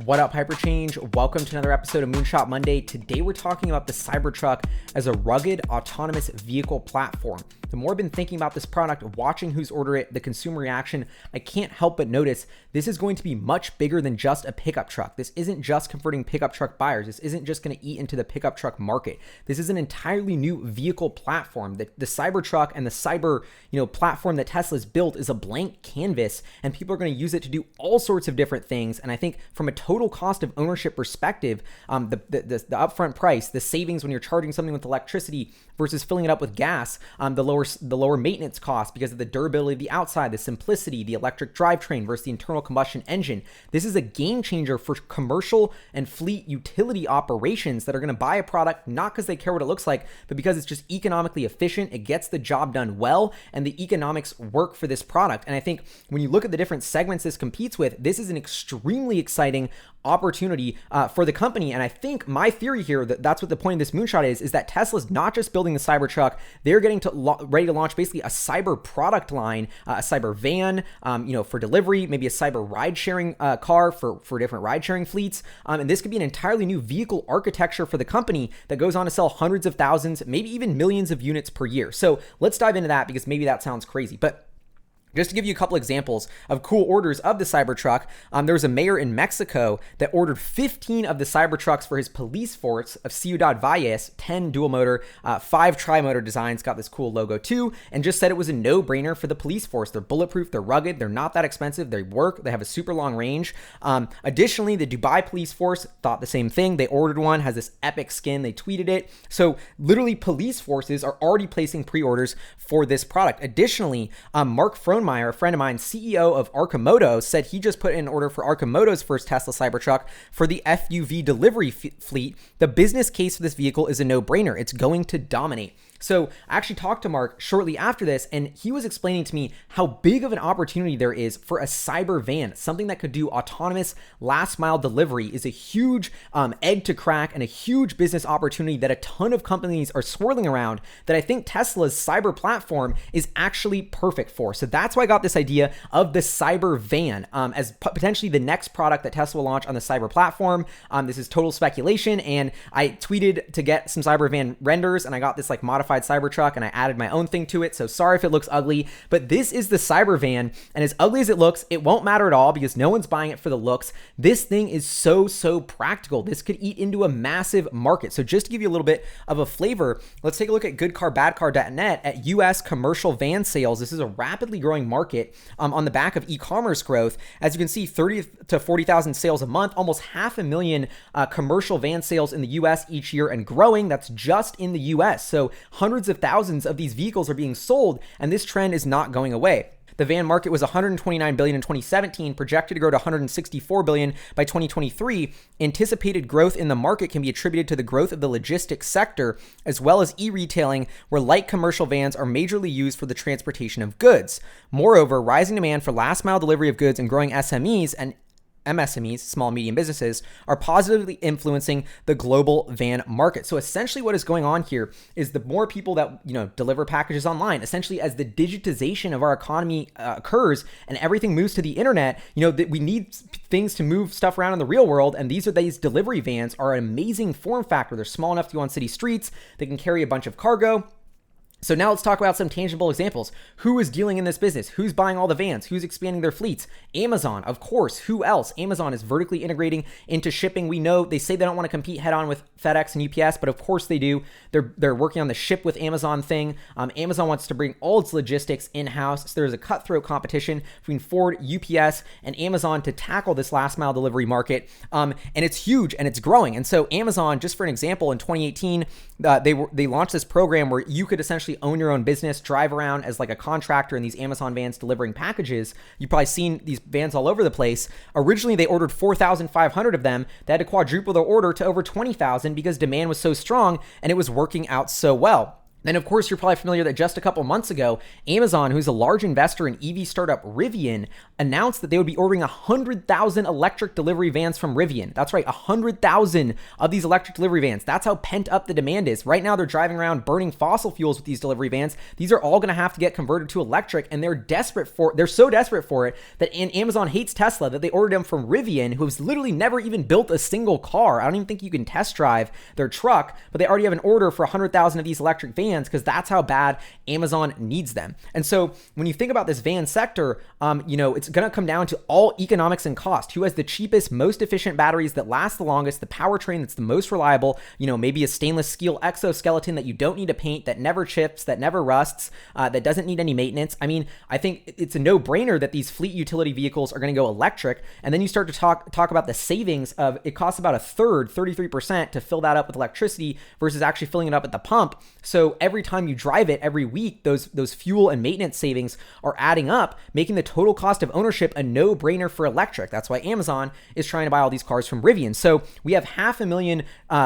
What up, Hyperchange? Welcome to another episode of Moonshot Monday. Today we're talking about the Cybertruck as a rugged autonomous vehicle platform. The more I've been thinking about this product, watching who's ordered it, the consumer reaction, I can't help but notice this is going to be much bigger than just a pickup truck. This isn't just converting pickup truck buyers. This isn't just going to eat into the pickup truck market. This is an entirely new vehicle platform. The Cybertruck and the cyber, platform that Tesla's built is a blank canvas, and people are going to use it to do all sorts of different things. And I think from a total cost of ownership perspective, the upfront price, the savings when you're charging something with electricity versus filling it up with gas, the lower maintenance cost because of the durability of the outside, the simplicity, the electric drivetrain versus the internal combustion engine. This is a game changer for commercial and fleet utility operations that are going to buy a product not because they care what it looks like, but because it's just economically efficient. It gets the job done well, and the economics work for this product. And I think when you look at the different segments this competes with, this is an extremely exciting opportunity for the company. And I think my theory here, that's what the point of this moonshot is that Tesla's not just building the Cybertruck, they're getting ready to launch basically a cyber product line, a Cybervan, for delivery, maybe a cyber ride-sharing car for different ride-sharing fleets. And this could be an entirely new vehicle architecture for the company that goes on to sell hundreds of thousands, maybe even millions of units per year. So let's dive into that because maybe that sounds crazy. But just to give you a couple examples of cool orders of the Cybertruck, there was a mayor in Mexico that ordered 15 of the Cybertrucks for his police force of Ciudad Valles, 10 dual motor, 5 tri-motor designs, got this cool logo too, and just said it was a no-brainer for the police force. They're bulletproof, they're rugged, they're not that expensive, they work, they have a super long range. Additionally, the Dubai police force thought the same thing. They ordered one, has this epic skin, they tweeted it. So literally police forces are already placing pre-orders for this product. Additionally, Mark Frohnmeyer, a friend of mine, CEO of Arcimoto, said he just put in an order for Arcimoto's first Tesla Cybertruck for the FUV delivery fleet. The business case for this vehicle is a no-brainer. It's going to dominate. So I actually talked to Mark shortly after this, and he was explaining to me how big of an opportunity there is for a Cybervan. Something that could do autonomous last mile delivery is a huge egg to crack and a huge business opportunity that a ton of companies are swirling around that I think Tesla's cyber platform is actually perfect for. So that's why I got this idea of the Cybervan as potentially the next product that Tesla will launch on the cyber platform. This is total speculation, and I tweeted to get some Cybervan renders, and I got this modified Cybertruck, and I added my own thing to it. So sorry if it looks ugly, but this is the Cybervan, and as ugly as it looks, it won't matter at all because no one's buying it for the looks. This thing is so practical. This could eat into a massive market. So just to give you a little bit of a flavor, let's take a look at goodcarbadcar.net at US commercial van sales. This is a rapidly growing market on the back of e-commerce growth. As you can see, 30 to 40,000 sales a month, almost 500,000 commercial van sales in the US each year and growing. That's just in the US. So hundreds of thousands of these vehicles are being sold, and this trend is not going away. The van market was $129 billion in 2017, projected to grow to $164 billion by 2023. Anticipated growth in the market can be attributed to the growth of the logistics sector, as well as e-retailing, where light commercial vans are majorly used for the transportation of goods. Moreover, rising demand for last mile delivery of goods and growing SMEs and MSMEs, small medium businesses, are positively influencing the global van market. So essentially what is going on here is the more people that, deliver packages online, essentially as the digitization of our economy occurs and everything moves to the internet, that we need things to move stuff around in the real world. And these delivery vans are an amazing form factor. They're small enough to go on city streets. They can carry a bunch of cargo. So now let's talk about some tangible examples. Who is dealing in this business? Who's buying all the vans? Who's expanding their fleets? Amazon, of course. Who else? Amazon is vertically integrating into shipping. We know they say they don't want to compete head on with FedEx and UPS, but of course they do. They're working on the ship with Amazon thing. Amazon wants to bring all its logistics in-house. So there's a cutthroat competition between Ford, UPS, and Amazon to tackle this last mile delivery market. And it's huge and it's growing. And so Amazon, just for an example, in 2018, they launched this program where you could essentially own your own business, drive around as a contractor in these Amazon vans delivering packages. You've probably seen these vans all over the place. Originally, they ordered 4,500 of them. They had to quadruple their order to over 20,000 because demand was so strong and it was working out so well. Then, of course, you're probably familiar that just a couple months ago, Amazon, who's a large investor in EV startup Rivian, announced that they would be ordering 100,000 electric delivery vans from Rivian. That's right, 100,000 of these electric delivery vans. That's how pent up the demand is. Right now, they're driving around burning fossil fuels with these delivery vans. These are all going to have to get converted to electric, and they're so desperate for it that Amazon hates Tesla that they ordered them from Rivian, who's literally never even built a single car. I don't even think you can test drive their truck, but they already have an order for 100,000 of these electric vans because that's how bad Amazon needs them. And so when you think about this van sector, it's going to come down to all economics and cost. Who has the cheapest, most efficient batteries that last the longest, the powertrain that's the most reliable, maybe a stainless steel exoskeleton that you don't need to paint, that never chips, that never rusts, that doesn't need any maintenance. I mean, I think it's a no-brainer that these fleet utility vehicles are going to go electric. And then you start to talk about the savings of it costs about a third, 33%, to fill that up with electricity versus actually filling it up at the pump. So every time you drive it every week, those fuel and maintenance savings are adding up, making the total cost of ownership a no-brainer for electric. That's why Amazon is trying to buy all these cars from Rivian. So we have 500,000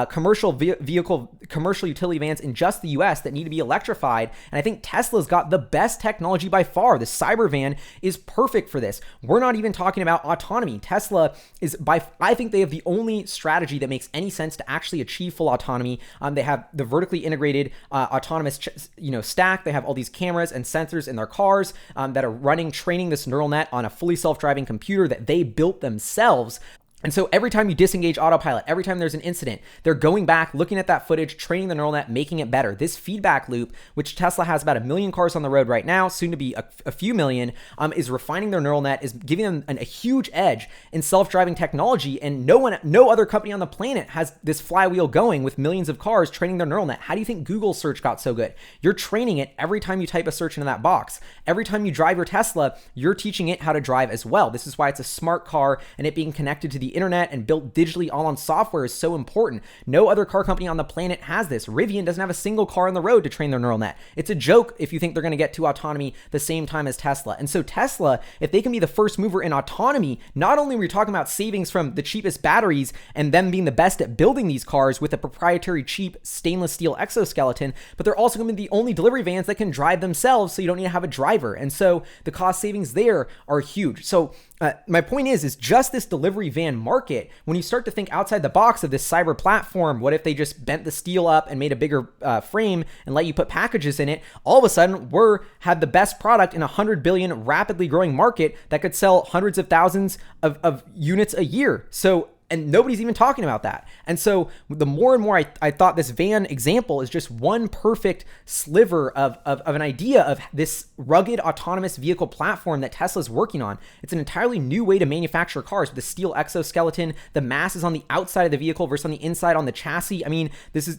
commercial utility vans in just the US that need to be electrified. And I think Tesla's got the best technology by far. The Cybervan is perfect for this. We're not even talking about autonomy. Tesla I think they have the only strategy that makes any sense to actually achieve full autonomy. They have the vertically integrated autonomous stack. They have all these cameras and sensors in their cars that are training this neural net on a fully self-driving computer that they built themselves. And so every time you disengage autopilot, every time there's an incident, they're going back, looking at that footage, training the neural net, making it better. This feedback loop, which Tesla has about 1 million cars on the road right now, soon to be a few million, is refining their neural net, is giving them a huge edge in self-driving technology. And no other company on the planet has this flywheel going with millions of cars training their neural net. How do you think Google search got so good? You're training it every time you type a search into that box. Every time you drive your Tesla, you're teaching it how to drive as well. This is why it's a smart car, and it being connected to the internet and built digitally all on software is so important. No other car company on the planet has this. Rivian doesn't have a single car on the road to train their neural net. It's a joke if you think they're going to get to autonomy the same time as Tesla. And so Tesla, if they can be the first mover in autonomy, not only are we talking about savings from the cheapest batteries and them being the best at building these cars with a proprietary cheap stainless steel exoskeleton, but they're also going to be the only delivery vans that can drive themselves, so you don't need to have a driver. And so the cost savings there are huge. So my point is just this delivery van market, when you start to think outside the box of this cyber platform, what if they just bent the steel up and made a bigger frame and let you put packages in it? All of a sudden, have the best product in a 100 billion rapidly growing market that could sell hundreds of thousands of units a year. And nobody's even talking about that. And so the more and more I thought this van example is just one perfect sliver of an idea of this rugged autonomous vehicle platform that Tesla's working on. It's an entirely new way to manufacture cars with a steel exoskeleton. The mass is on the outside of the vehicle versus on the inside on the chassis. I mean,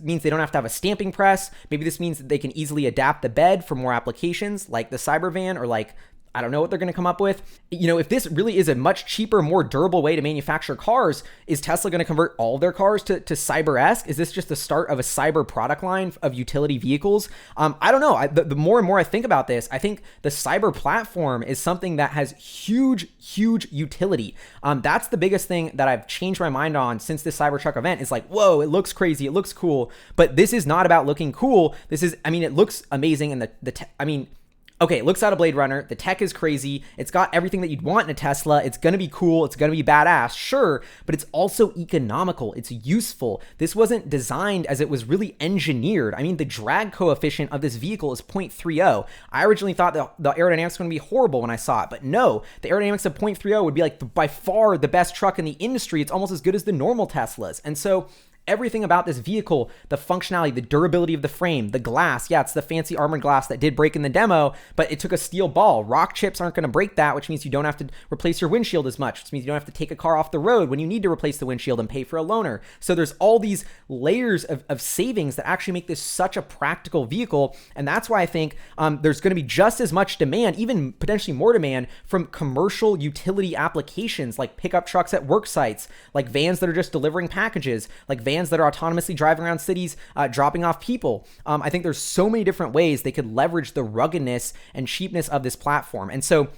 means they don't have to have a stamping press. Maybe this means that they can easily adapt the bed for more applications like the Cybervan or like I don't know what they're going to come up with. If this really is a much cheaper, more durable way to manufacture cars, is Tesla going to convert all of their cars to Cyber-esque? Is this just the start of a cyber product line of utility vehicles? I don't know. The more and more I think about this, I think the cyber platform is something that has huge, huge utility. That's the biggest thing that I've changed my mind on since this Cybertruck event. Is like, whoa, it looks crazy. It looks cool. But this is not about looking cool. It looks amazing. And okay, it looks out of Blade Runner. The tech is crazy. It's got everything that you'd want in a Tesla. It's going to be cool. It's going to be badass, sure, but it's also economical. It's useful. This wasn't designed as it was really engineered. The drag coefficient of this vehicle is 0.30. I originally thought the aerodynamics were going to be horrible when I saw it, but no, the aerodynamics of 0.30 would be like by far the best truck in the industry. It's almost as good as the normal Teslas. And so everything about this vehicle, the functionality, the durability of the frame, the glass. Yeah, it's the fancy armored glass that did break in the demo, but it took a steel ball. Rock chips aren't going to break that, which means you don't have to replace your windshield as much, which means you don't have to take a car off the road when you need to replace the windshield and pay for a loaner. So there's all these layers of savings that actually make this such a practical vehicle. And that's why I think there's going to be just as much demand, even potentially more demand, from commercial utility applications like pickup trucks at work sites, like vans that are just delivering packages, like vans that are autonomously driving around cities, dropping off people. I think there's so many different ways they could leverage the ruggedness and cheapness of this platform. And so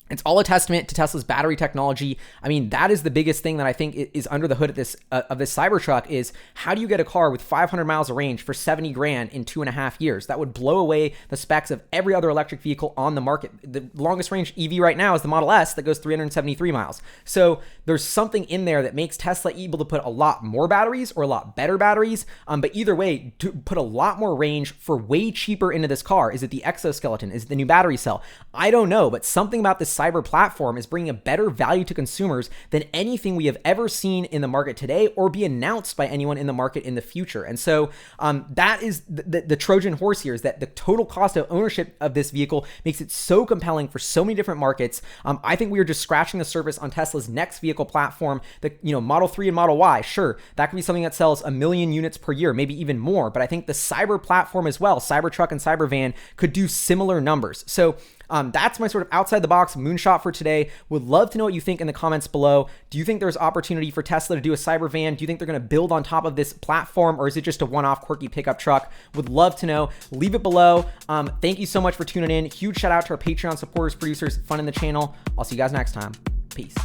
It's all a testament to Tesla's battery technology. I mean, that is the biggest thing that I think is under the hood of this Cybertruck is how do you get a car with 500 miles of range for 70 grand in 2.5 years? That would blow away the specs of every other electric vehicle on the market. The longest range EV right now is the Model S that goes 373 miles. So there's something in there that makes Tesla able to put a lot more batteries or a lot better batteries. But either way, to put a lot more range for way cheaper into this car. Is it the exoskeleton? Is it the new battery cell? I don't know, but something about this Cyber platform is bringing a better value to consumers than anything we have ever seen in the market today or be announced by anyone in the market in the future. And so that is the Trojan horse here, is that the total cost of ownership of this vehicle makes it so compelling for so many different markets. I think we are just scratching the surface on Tesla's next vehicle platform. The Model 3 and Model Y, sure, that could be something that sells 1 million units per year, maybe even more. But I think the Cyber platform as well, Cybertruck and Cybervan, could do similar numbers. So that's my sort of outside the box moonshot for today. Would love to know what you think in the comments below. Do you think there's opportunity for Tesla to do a Cybervan? Do you think they're going to build on top of this platform, or is it just a one-off quirky pickup truck? Would love to know. Leave it below. Thank you so much for tuning in. Huge shout out to our Patreon supporters, producers, fun in the channel. I'll see you guys next time. Peace.